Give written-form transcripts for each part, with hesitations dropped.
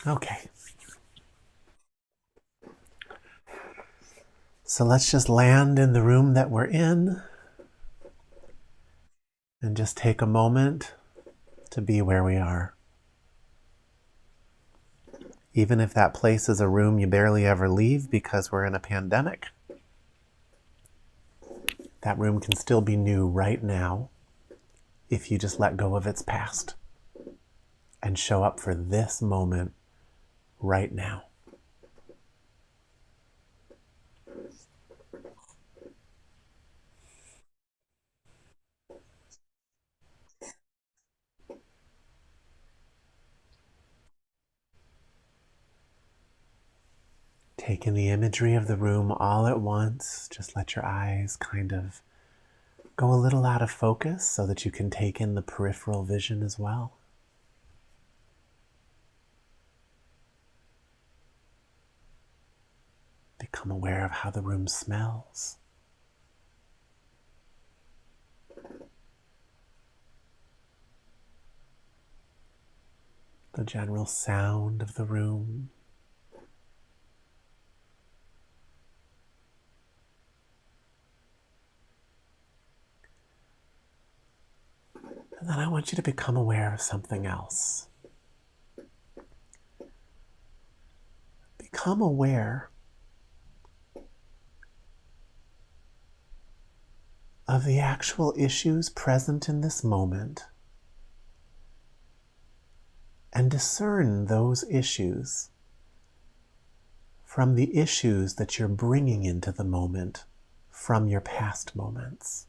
Okay. So let's just land in the room that we're in and just take a moment to be where we are. Even if that place is a room you barely ever leave because we're in a pandemic, that room can still be new right now if you just let go of its past and show up for this moment right now. Take in the imagery of the room all at once. Just let your eyes kind of go a little out of focus so that you can take in the peripheral vision as well. Become aware of how the room smells. The general sound of the room. And then I want you to become aware of something else. Become aware of the actual issues present in this moment and discern those issues from the issues that you're bringing into the moment from your past moments.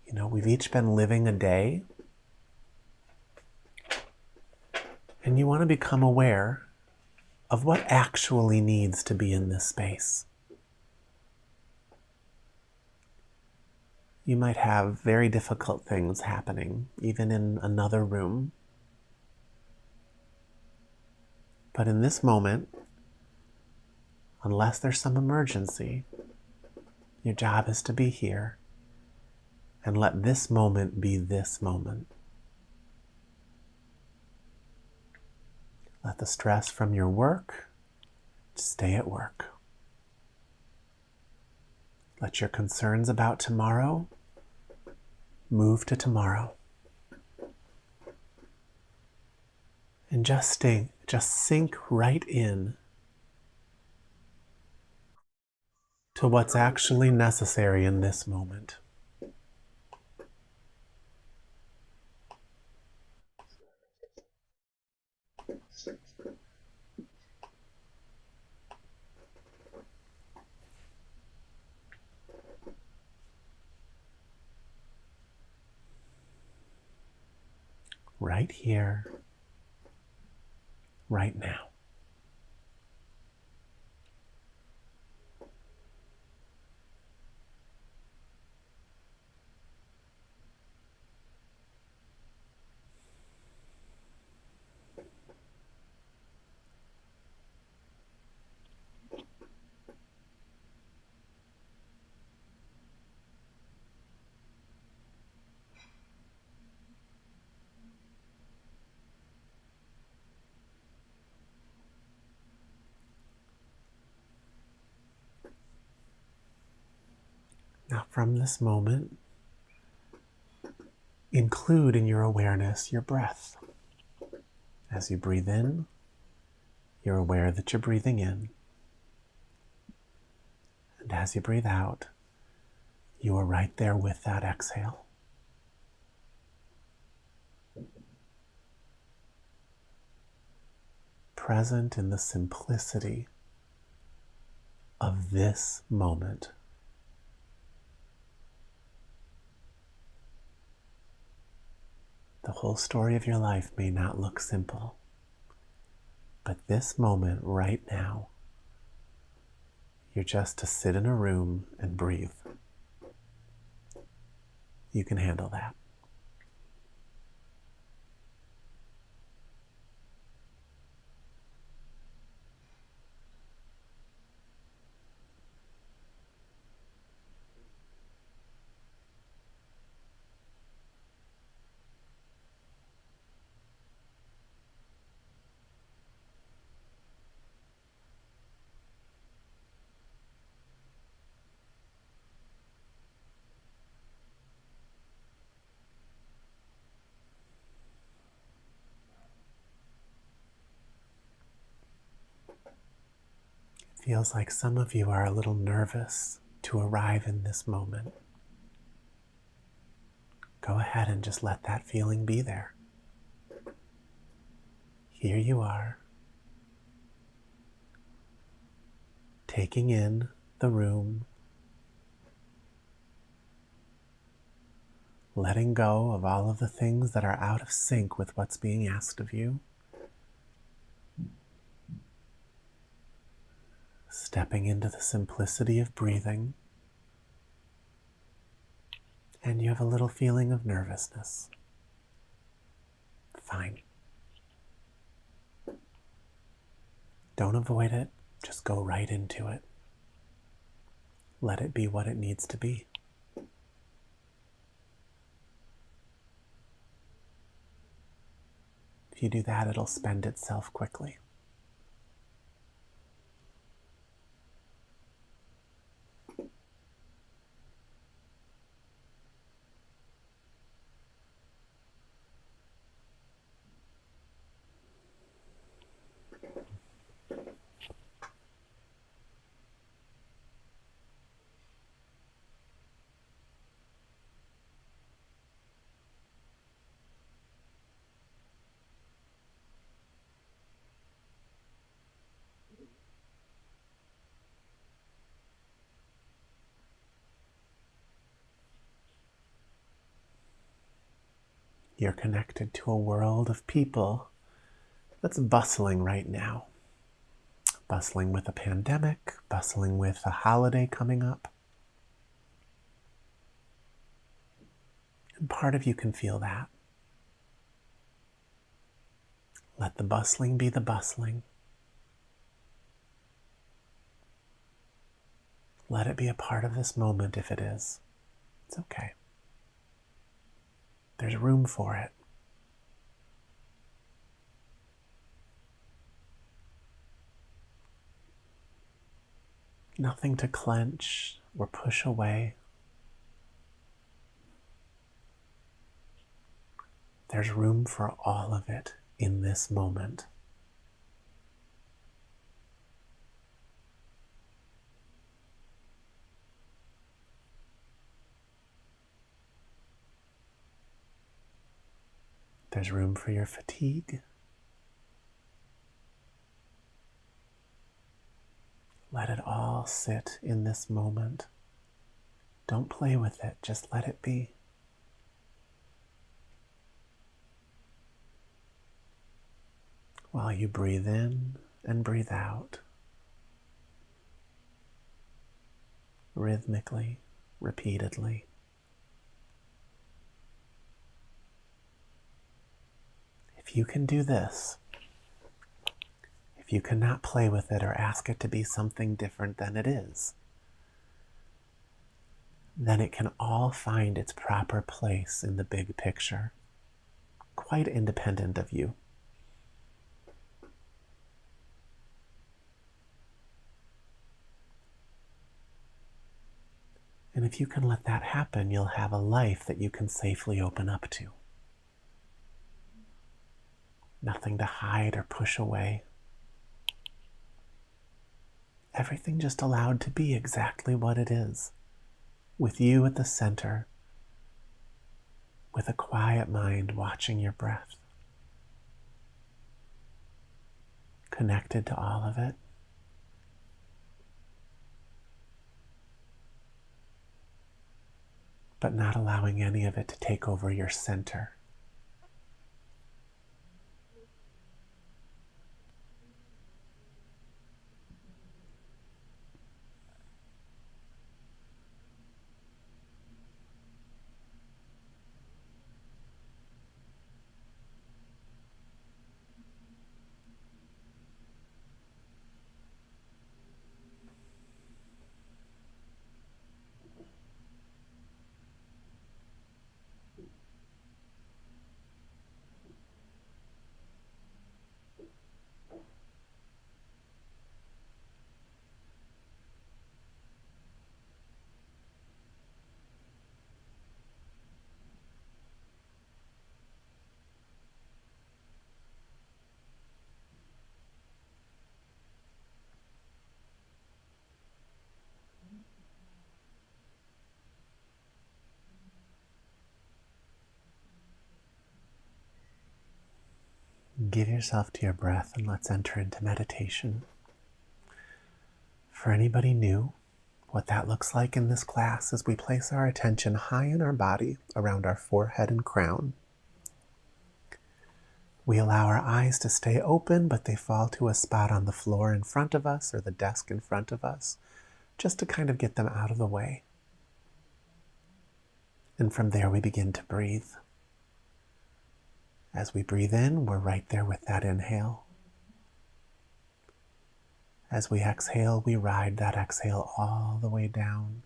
You know, we've each been living a day, and you want to become aware of what actually needs to be in this space. You might have very difficult things happening, even in another room. But in this moment, unless there's some emergency, your job is to be here and let this moment be this moment. Let the stress from your work stay at work. Let your concerns about tomorrow move to tomorrow. And just sink right in to what's actually necessary in this moment. Right here, right now. Now, from this moment, include in your awareness your breath. As you breathe in, you're aware that you're breathing in. And as you breathe out, you are right there with that exhale. Present in the simplicity of this moment. The whole story of your life may not look simple, but this moment right now, you're just to sit in a room and breathe. You can handle that. Feels like some of you are a little nervous to arrive in this moment. Go ahead and just let that feeling be there. Here you are, taking in the room, letting go of all of the things that are out of sync with what's being asked of you. Stepping into the simplicity of breathing, and you have a little feeling of nervousness. Fine. Don't avoid it, just go right into it. Let it be what it needs to be. If you do that, it'll spend itself quickly. You're connected to a world of people that's bustling right now. Bustling with a pandemic, bustling with a holiday coming up. And part of you can feel that. Let the bustling be the bustling. Let it be a part of this moment if it is. It's okay. There's room for it. Nothing to clench or push away. There's room for all of it in this moment. There's room for your fatigue. Let it all sit in this moment. Don't play with it, just let it be. While you breathe in and breathe out, rhythmically, repeatedly. If you can do this, if you cannot play with it or ask it to be something different than it is, then it can all find its proper place in the big picture, quite independent of you. And if you can let that happen, you'll have a life that you can safely open up to. Nothing to hide or push away. Everything just allowed to be exactly what it is, with you at the center, with a quiet mind watching your breath, connected to all of it, but not allowing any of it to take over your center. give yourself to your breath and let's enter into meditation. For anybody new, what that looks like in this class is we place our attention high in our body around our forehead and crown. We allow our eyes to stay open, but they fall to a spot on the floor in front of us or the desk in front of us, just to kind of get them out of the way. And from there we begin to breathe. As we breathe in, we're right there with that inhale. As we exhale, we ride that exhale all the way down.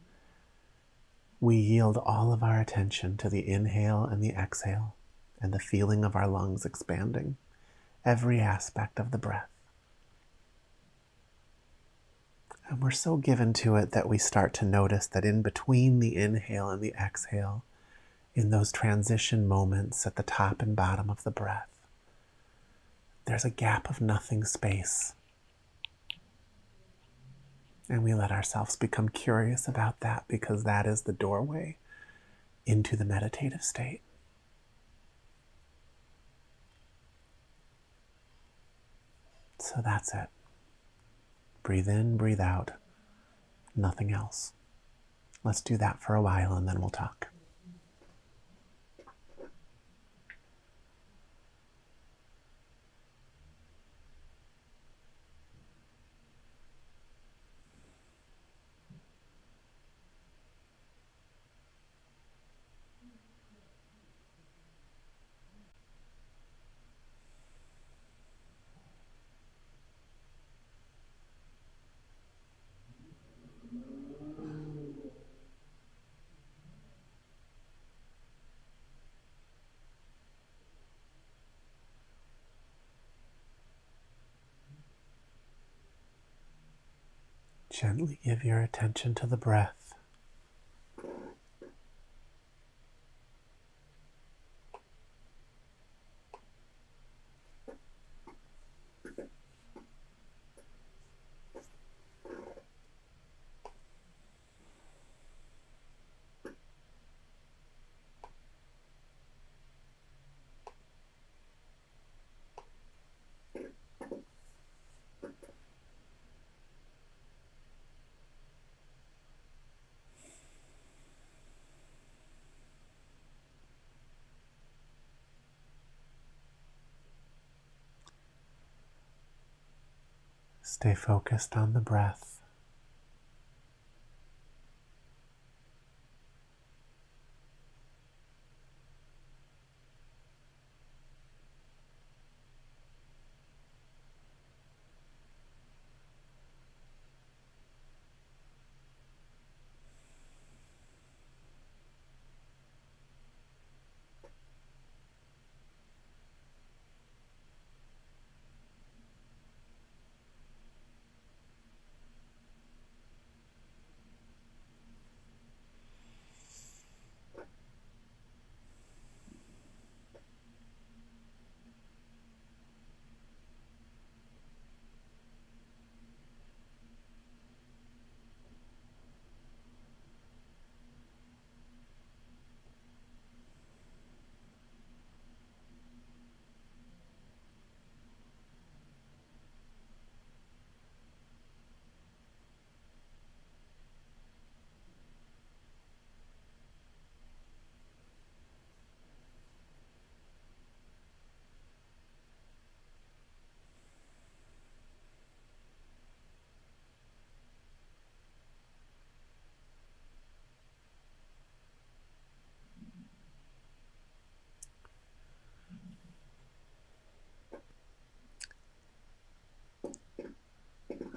We yield all of our attention to the inhale and the exhale and the feeling of our lungs expanding, every aspect of the breath. And we're so given to it that we start to notice that in between the inhale and the exhale, in those transition moments at the top and bottom of the breath, there's a gap of nothing space. And we let ourselves become curious about that because that is the doorway into the meditative state. So that's it. Breathe in, breathe out, nothing else. Let's do that for a while and then we'll talk. Gently give your attention to the breath. Stay focused on the breath.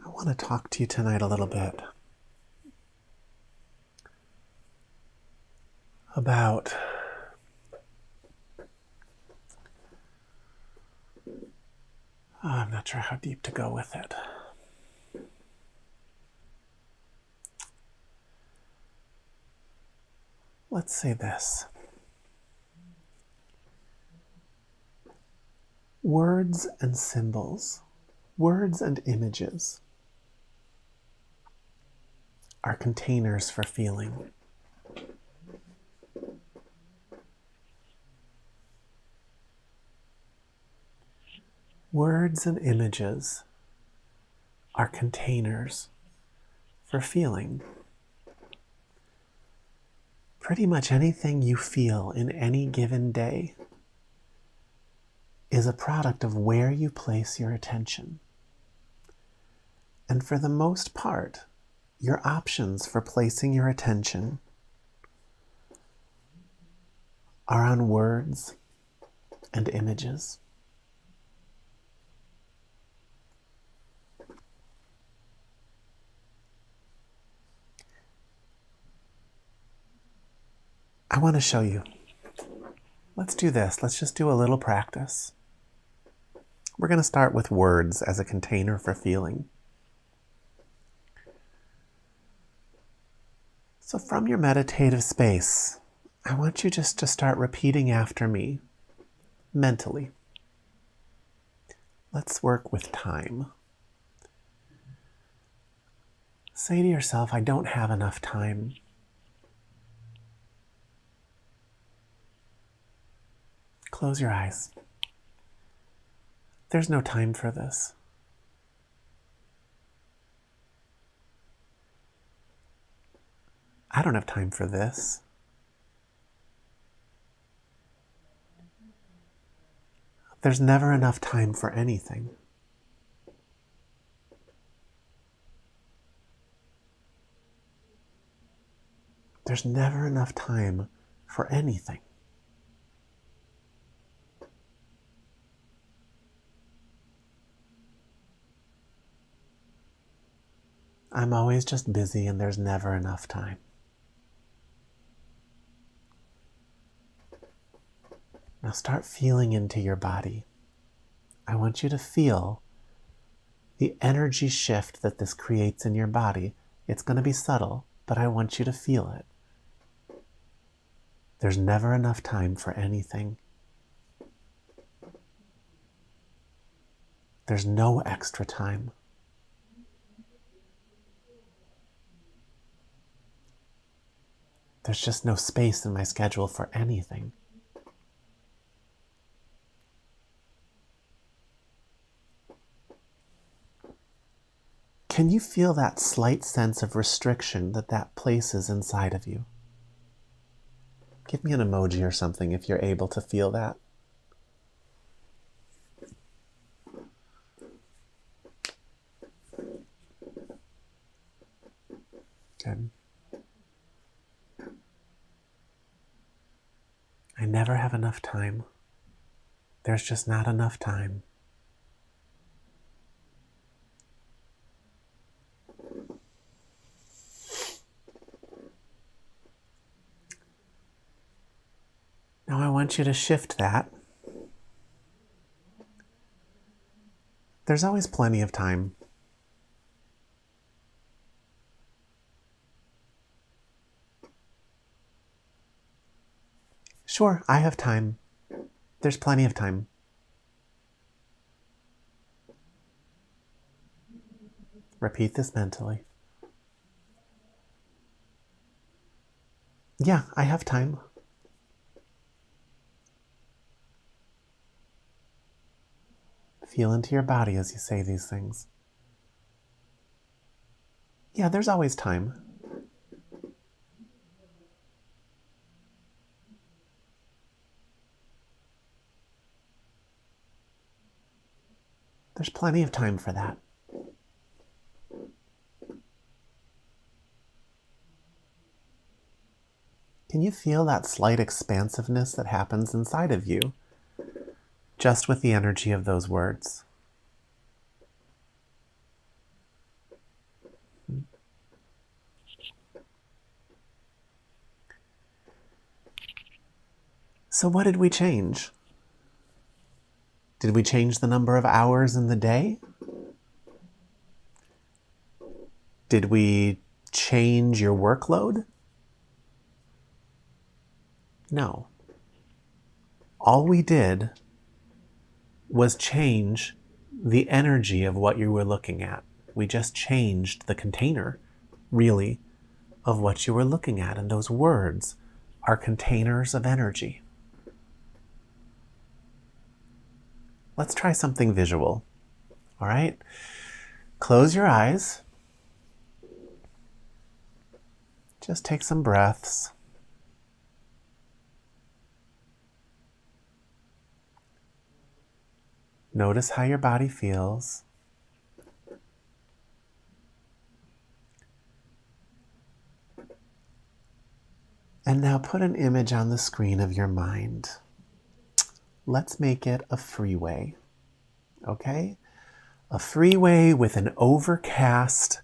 I want to talk to you tonight a little bit about I'm not sure how deep to go with it. Let's say this. Words and symbols, words and images are containers for feeling. Words and images are containers for feeling. Pretty much anything you feel in any given day is a product of where you place your attention. And for the most part, your options for placing your attention are on words and images. I want to show you. Let's do this. Let's just do a little practice. We're going to start with words as a container for feeling. So from your meditative space, I want you just to start repeating after me mentally. Let's work with time. Say to yourself, I don't have enough time. Close your eyes. There's no time for this. I don't have time for this. There's never enough time for anything. There's never enough time for anything. I'm always just busy and there's never enough time. Now start feeling into your body. I want you to feel the energy shift that this creates in your body. It's going to be subtle, but I want you to feel it. There's never enough time for anything. There's no extra time. There's just no space in my schedule for anything. Can you feel that slight sense of restriction that places inside of you? Give me an emoji or something if you're able to feel that. Good. I never have enough time. There's just not enough time. Now I want you to shift that. There's always plenty of time. Sure, I have time. There's plenty of time. Repeat this mentally. Yeah, I have time. Feel into your body as you say these things. Yeah, there's always time. There's plenty of time for that. Can you feel that slight expansiveness that happens inside of you just with the energy of those words? So what did we change? Did we change the number of hours in the day? Did we change your workload? No. All we did was change the energy of what you were looking at. We just changed the container, really, of what you were looking at. And those words are containers of energy. Let's try something visual. All right? Close your eyes. Just take some breaths. Notice how your body feels. And now put an image on the screen of your mind. Let's make it a freeway, okay? A freeway with an overcast,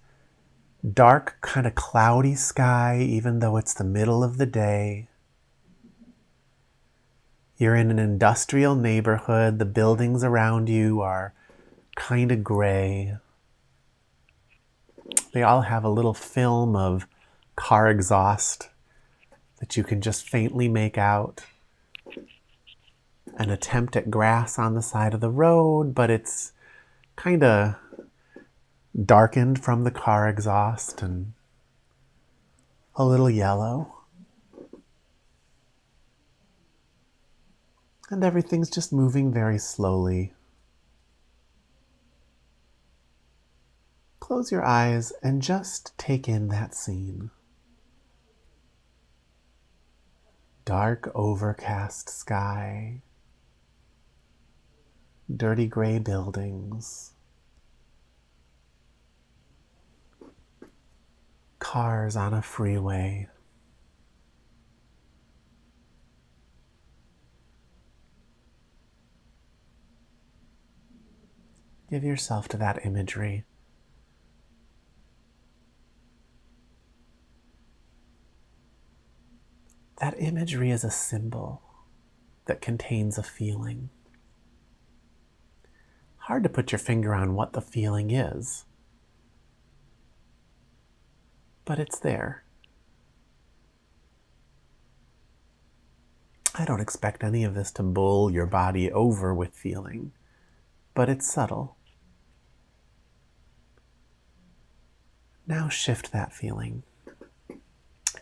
dark, kind of cloudy sky, even though it's the middle of the day. You're in an industrial neighborhood. The buildings around you are kind of gray. They all have a little film of car exhaust that you can just faintly make out. An attempt at grass on the side of the road, but it's kind of darkened from the car exhaust and a little yellow. And everything's just moving very slowly. Close your eyes and just take in that scene. Dark, overcast sky. Dirty gray buildings. Cars on a freeway. Give yourself to that imagery. That imagery is a symbol that contains a feeling. Hard to put your finger on what the feeling is, but it's there. I don't expect any of this to bowl your body over with feeling, but it's subtle. Now shift that feeling.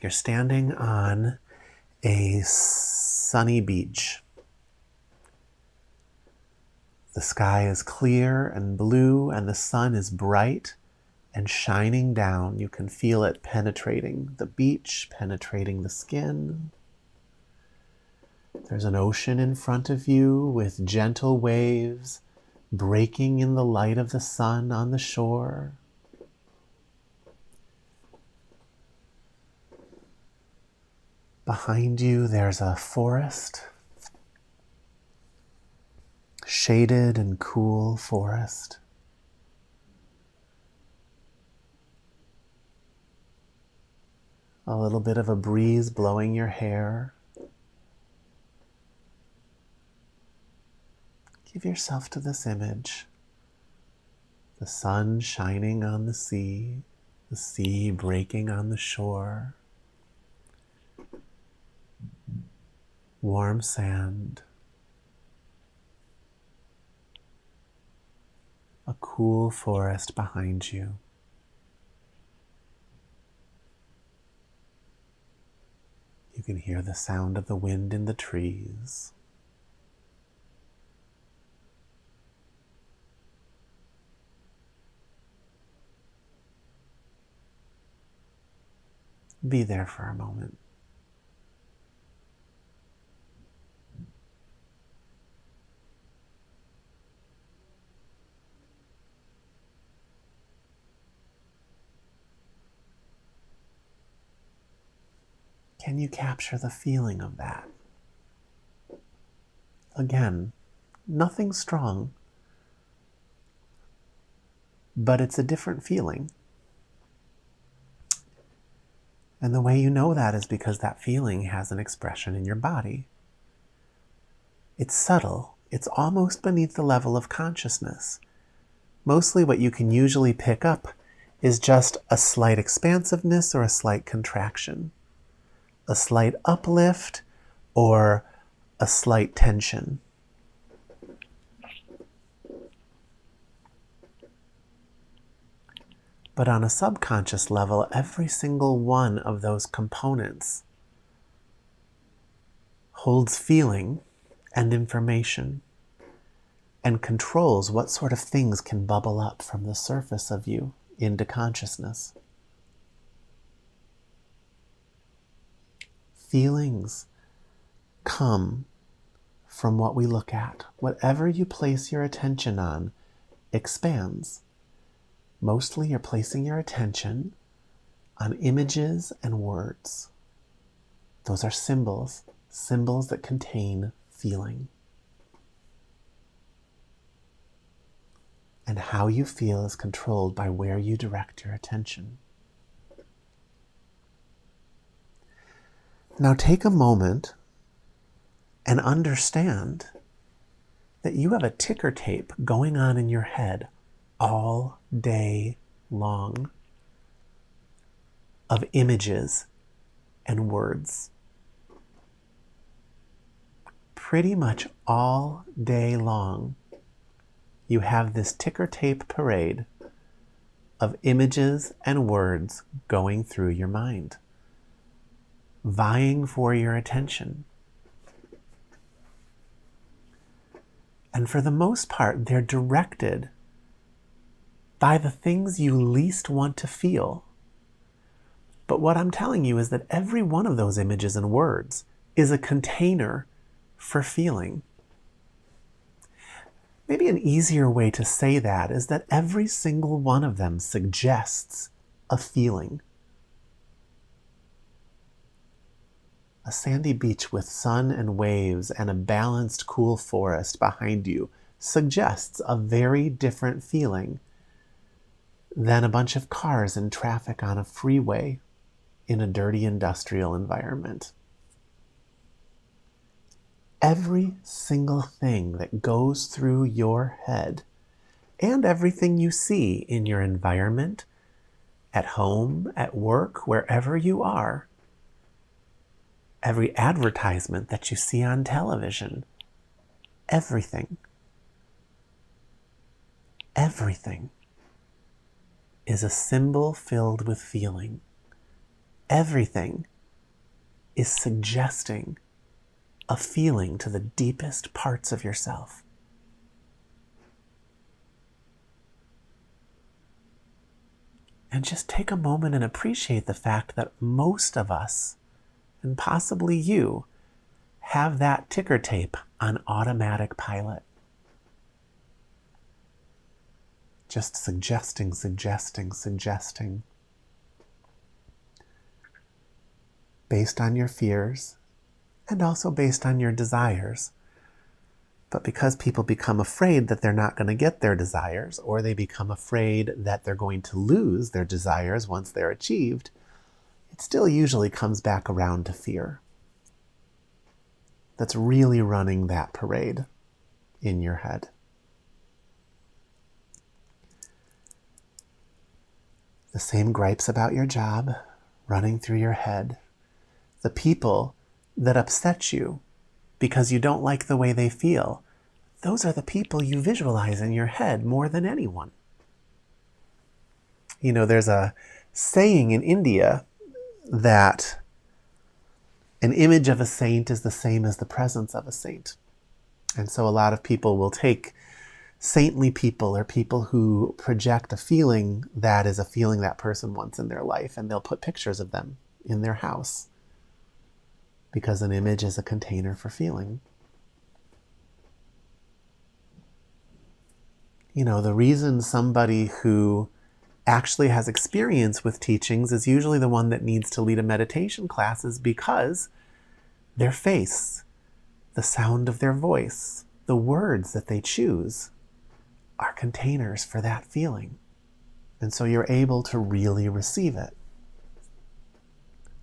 You're standing on a sunny beach. The sky is clear and blue, and the sun is bright and shining down. You can feel it penetrating the beach, penetrating the skin. There's an ocean in front of you with gentle waves breaking in the light of the sun on the shore. Behind you, there's a forest, shaded and cool forest. A little bit of a breeze blowing your hair. Give yourself to this image. The sun shining on the sea breaking on the shore. Warm sand. A cool forest behind you. You can hear the sound of the wind in the trees. Be there for a moment. Can you capture the feeling of that? Again, nothing strong, but it's a different feeling. And the way you know that is because that feeling has an expression in your body. It's subtle. It's almost beneath the level of consciousness. Mostly what you can usually pick up is just a slight expansiveness or a slight contraction, a slight uplift or a slight tension. But on a subconscious level, every single one of those components holds feeling and information. and controls what sort of things can bubble up from the surface of you into consciousness. Feelings come from what we look at. Whatever you place your attention on expands. Mostly you're placing your attention on images and words. Those are symbols that contain feeling. And how you feel is controlled by where you direct your attention. Now take a moment and understand that you have a ticker tape going on in your head all day long of images and words. Pretty much all day long, you have this ticker tape parade of images and words going through your mind, vying for your attention. And for the most part, they're directed by the things you least want to feel. But what I'm telling you is that every one of those images and words is a container for feeling. Maybe an easier way to say that is that every single one of them suggests a feeling. A sandy beach with sun and waves and a balanced, cool forest behind you suggests a very different feeling than a bunch of cars in traffic on a freeway in a dirty industrial environment. Every single thing that goes through your head and everything you see in your environment, at home, at work, wherever you are, every advertisement that you see on television, everything is a symbol filled with feeling. Everything is suggesting a feeling to the deepest parts of yourself. And just take a moment and appreciate the fact that most of us, and possibly you, have that ticker tape on automatic pilot. Just suggesting. Based on your fears and also based on your desires. But because people become afraid that they're not going to get their desires, or they become afraid that they're going to lose their desires once they're achieved, it still usually comes back around to fear. That's really running that parade in your head. The same gripes about your job running through your head. The people that upset you because you don't like the way they feel, those are the people you visualize in your head more than anyone. You know, there's a saying in India that an image of a saint is the same as the presence of a saint. And so a lot of people will take saintly people or people who project a feeling that is a feeling that person wants in their life, and they'll put pictures of them in their house because an image is a container for feeling. You know, the reason somebody who actually has experience with teachings is usually the one that needs to lead a meditation class is because their face, the sound of their voice, the words that they choose are containers for that feeling. And so you're able to really receive it.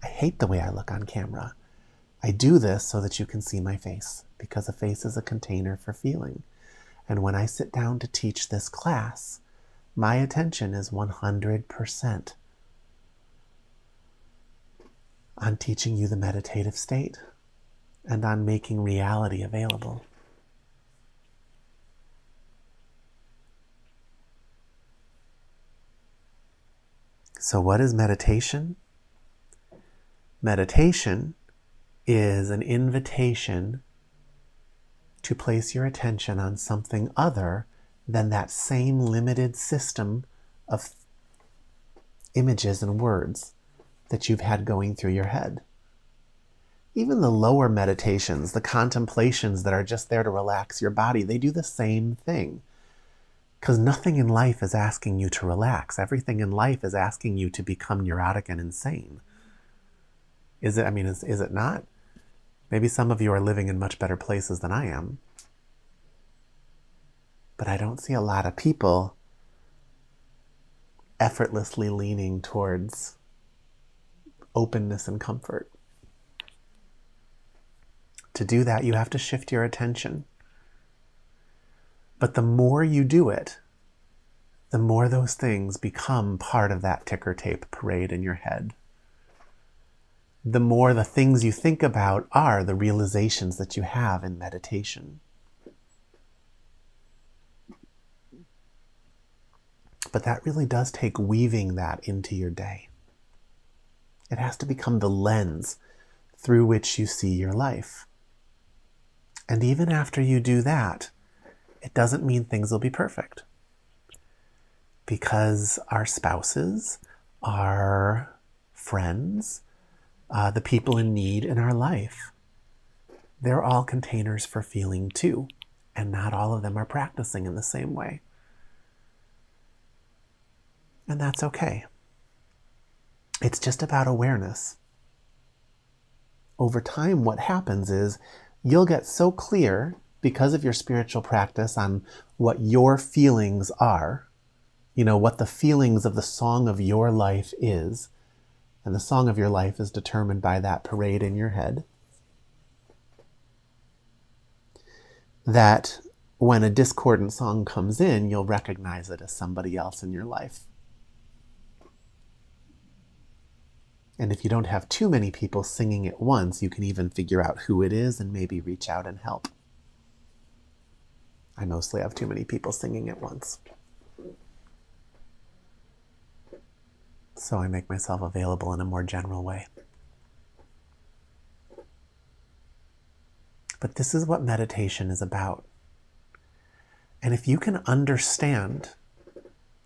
I hate the way I look on camera. I do this so that you can see my face, because a face is a container for feeling. And when I sit down to teach this class, my attention is 100% on teaching you the meditative state and on making reality available. So what is meditation? Meditation is an invitation to place your attention on something other than that same limited system of images and words that you've had going through your head. Even the lower meditations, the contemplations that are just there to relax your body, they do the same thing. Because nothing in life is asking you to relax. Everything in life is asking you to become neurotic and insane. Is it? I mean, is it not? Maybe some of you are living in much better places than I am. But I don't see a lot of people effortlessly leaning towards openness and comfort. To do that, you have to shift your attention. But the more you do it, the more those things become part of that ticker tape parade in your head. The more the things you think about are the realizations that you have in meditation. But that really does take weaving that into your day. It has to become the lens through which you see your life. And even after you do that, it doesn't mean things will be perfect. Because our spouses, our friends, the people in need in our life, they're all containers for feeling too. And not all of them are practicing in the same way. And that's okay. It's just about awareness. Over time, what happens is you'll get so clear because of your spiritual practice on what your feelings are, what the feelings of the song of your life is. And the song of your life is determined by that parade in your head. That when a discordant song comes in, you'll recognize it as somebody else in your life. And if you don't have too many people singing at once, you can even figure out who it is and maybe reach out and help. I mostly have too many people singing at once. So I make myself available in a more general way. But this is what meditation is about. And if you can understand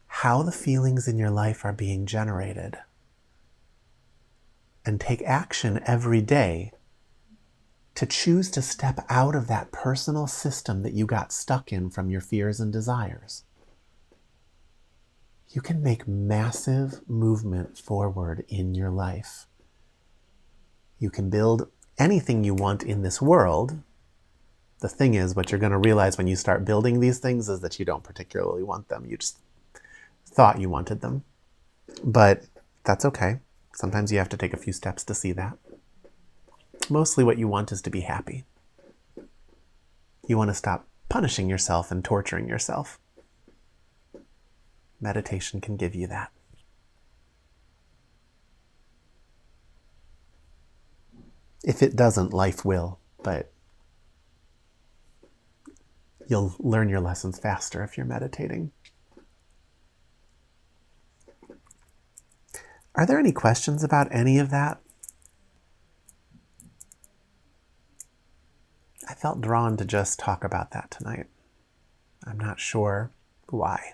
how the feelings in your life are being generated, and take action every day to choose to step out of that personal system that you got stuck in from your fears and desires, you can make massive movement forward in your life. You can build anything you want in this world. The thing is, what you're going to realize when you start building these things is that you don't particularly want them. You just thought you wanted them. But that's okay. Sometimes you have to take a few steps to see that. Mostly what you want is to be happy. You want to stop punishing yourself and torturing yourself. Meditation can give you that. If it doesn't, life will, but you'll learn your lessons faster if you're meditating. Are there any questions about any of that? I felt drawn to just talk about that tonight. I'm not sure why.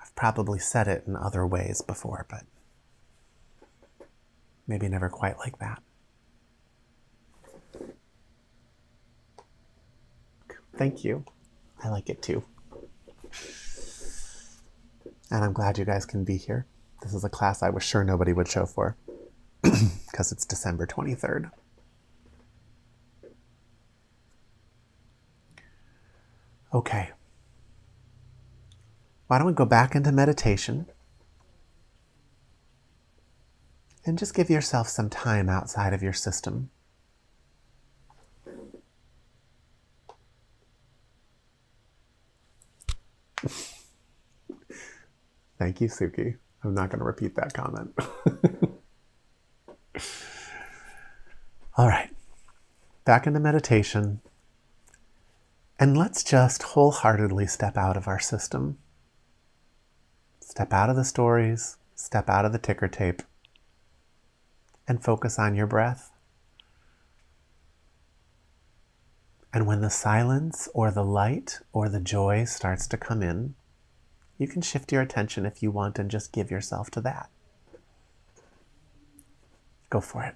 I've probably said it in other ways before, but maybe never quite like that. Thank you. I like it too. And I'm glad you guys can be here. This is a class I was sure nobody would show for because it's December 23rd. Okay. Why don't we go back into meditation and just give yourself some time outside of your system. Thank you, Suki. I'm not going to repeat that comment. All right. Back into meditation. And let's just wholeheartedly step out of our system. Step out of the stories, step out of the ticker tape, and focus on your breath. And when the silence or the light or the joy starts to come in, you can shift your attention if you want and just give yourself to that. Go for it.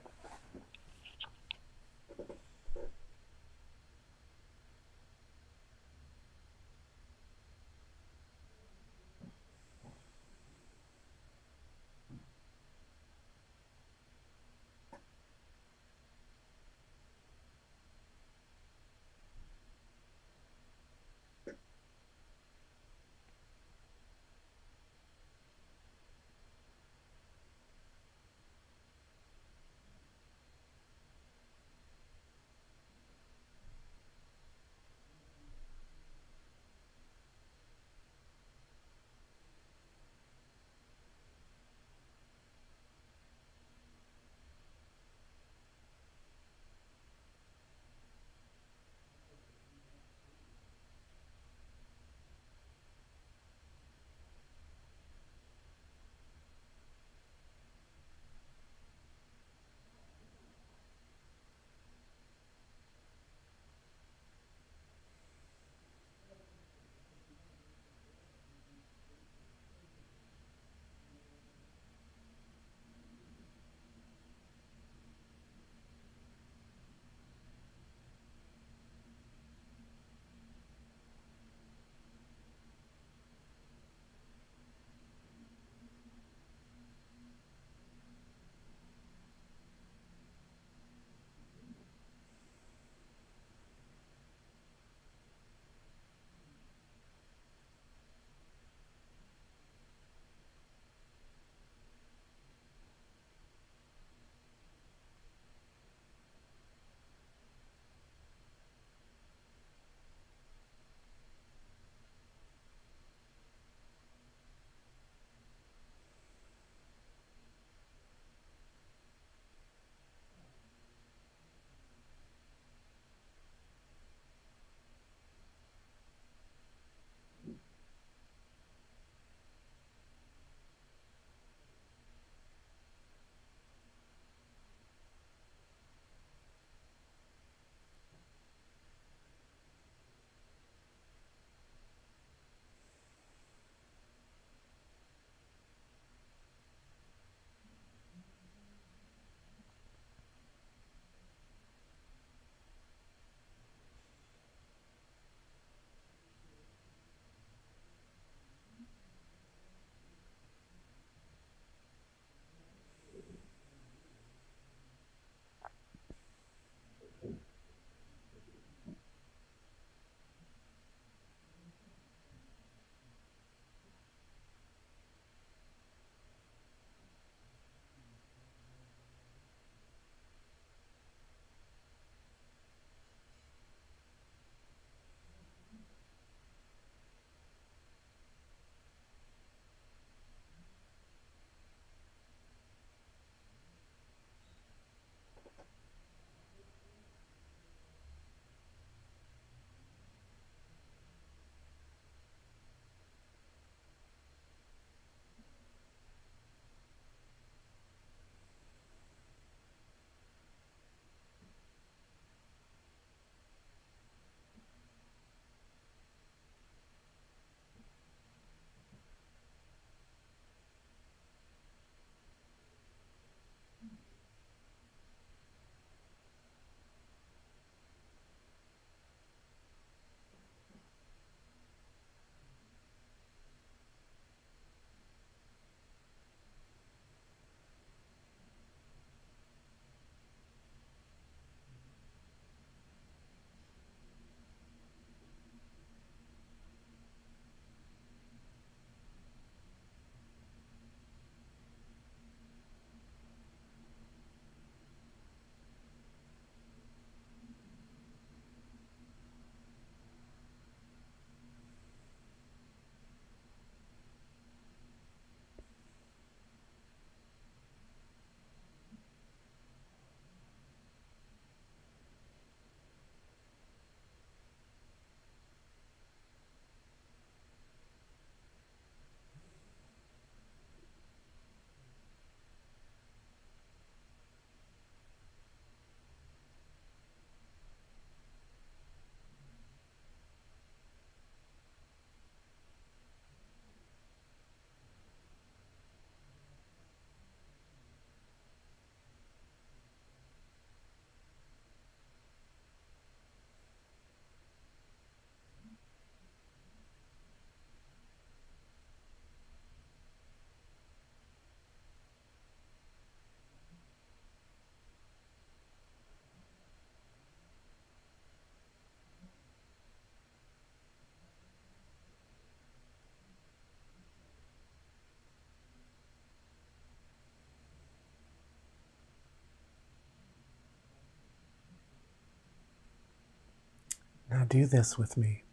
Now do this with me.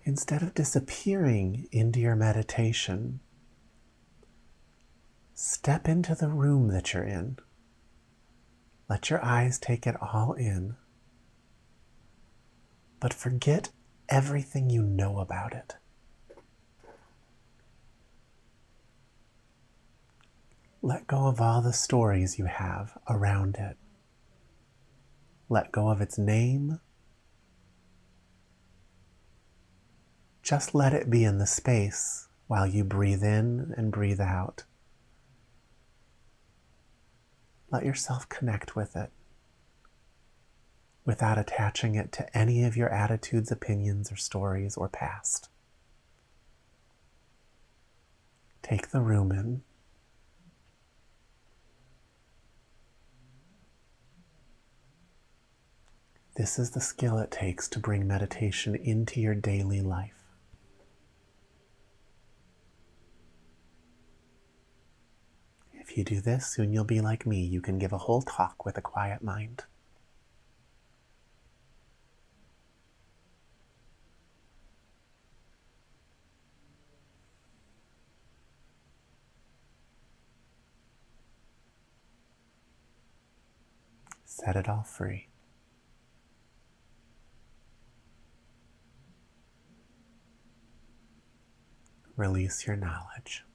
Instead of disappearing into your meditation, step into the room that you're in. Let your eyes take it all in, but forget everything you know about it. Let go of all the stories you have around it. Let go of its name. Just let it be in the space while you breathe in and breathe out. Let yourself connect with it without attaching it to any of your attitudes, opinions, or stories or past. Take the room in. This is the skill it takes to bring meditation into your daily life. If you do this, soon you'll be like me. You can give a whole talk with a quiet mind. Set it all free. Release your knowledge.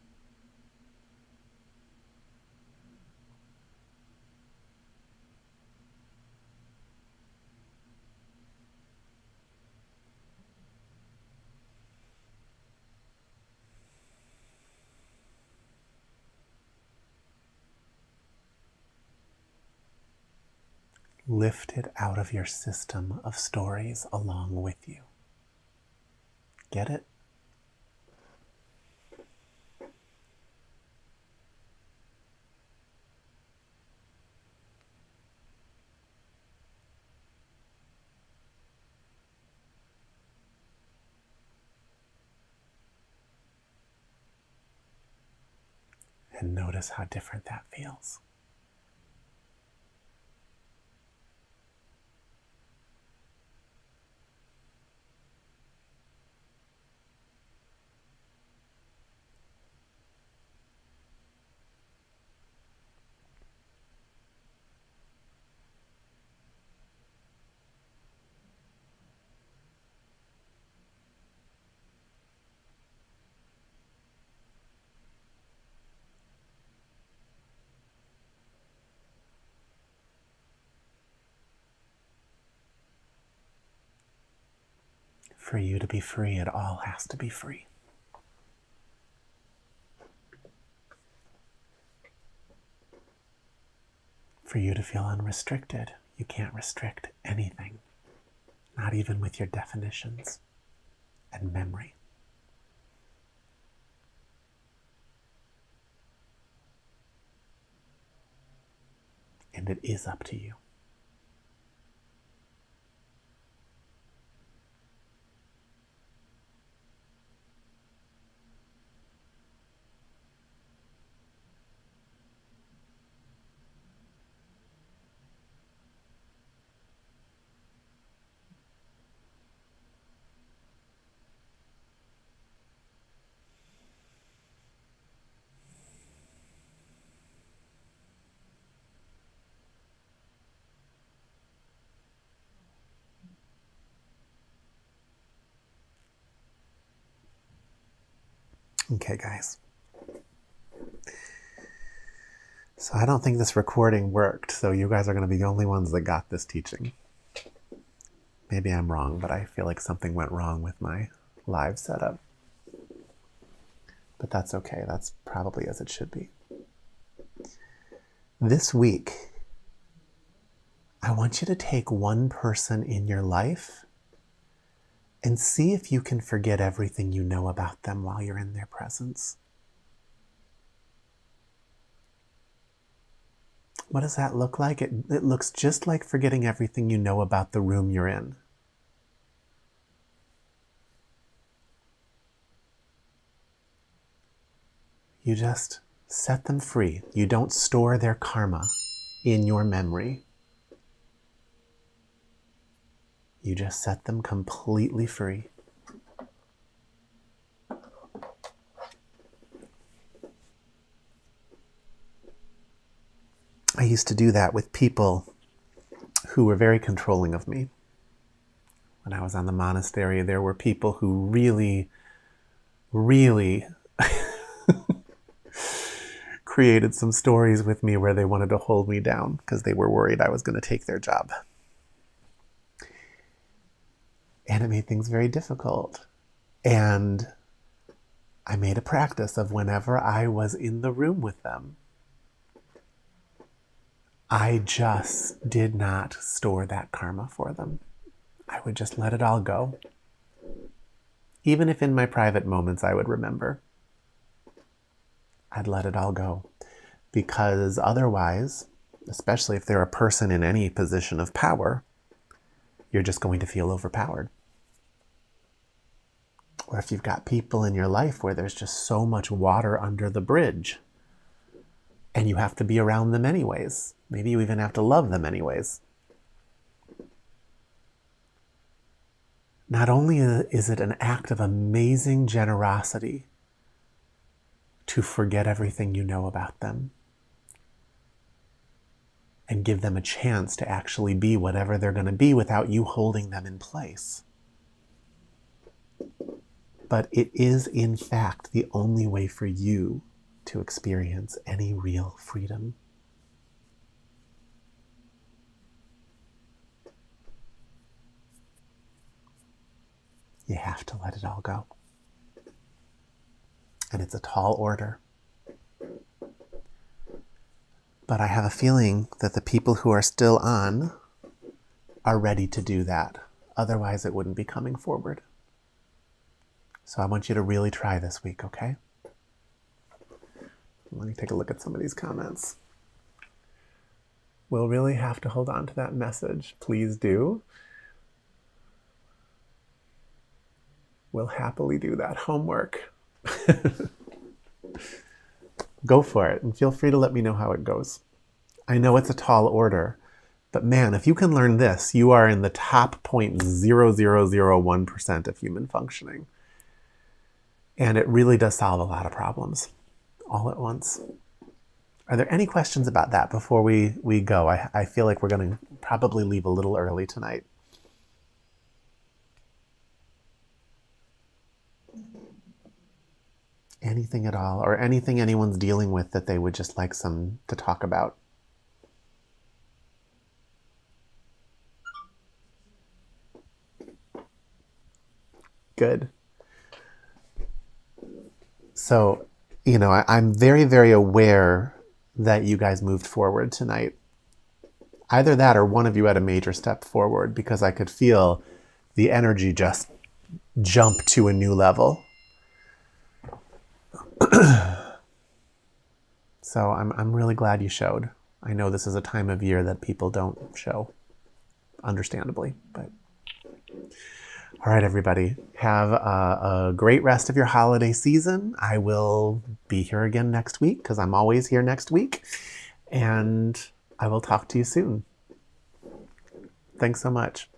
Lift it out of your system of stories along with you. Get it? And notice how different that feels. For you to be free, it all has to be free. For you to feel unrestricted, you can't restrict anything, not even with your definitions and memory. And it is up to you. Okay, guys. So I don't think this recording worked, so you guys are going to be the only ones that got this teaching. Maybe I'm wrong, but I feel like something went wrong with my live setup. But that's okay. That's probably as it should be. This week, I want you to take one person in your life and see if you can forget everything you know about them while you're in their presence. What does that look like? It looks just like forgetting everything you know about the room you're in. You just set them free. You don't store their karma. in your memory. You just set them completely free. I used to do that with people who were very controlling of me. When I was on the monastery, there were people who really, really created some stories with me where they wanted to hold me down because they were worried I was going to take their job. And it made things very difficult. And I made a practice of whenever I was in the room with them, I just did not store that karma for them. I would just let it all go. Even if in my private moments I would remember, I'd let it all go. Because otherwise, especially if they're a person in any position of power, you're just going to feel overpowered. Or if you've got people in your life where there's just so much water under the bridge, and you have to be around them anyways. Maybe you even have to love them anyways. Not only is it an act of amazing generosity to forget everything you know about them and give them a chance to actually be whatever they're going to be without you holding them in place, but it is in fact the only way for you to experience any real freedom. You have to let it all go. And it's a tall order. But I have a feeling that the people who are still on are ready to do that. Otherwise, it wouldn't be coming forward. So I want you to really try this week, okay? Let me take a look at some of these comments. We'll really have to hold on to that message. Please do. We'll happily do that homework. Go for it, and feel free to let me know how it goes. I know it's a tall order, but man, if you can learn this, you are in the top 0.0001% of human functioning. And it really does solve a lot of problems all at once. Are there any questions about that before we go? I feel like we're going to probably leave a little early tonight. Anything at all, or anything anyone's dealing with that they would just like some to talk about? Good. So, you know, I'm very, very aware that you guys moved forward tonight. Either that or one of you had a major step forward, because I could feel the energy just jump to a new level. So I'm really glad you showed. I know this is a time of year that people don't show, understandably, but all right, everybody, have a great rest of your holiday season. I will be here again next week because I'm always here next week, and I will talk to you soon. Thanks so much.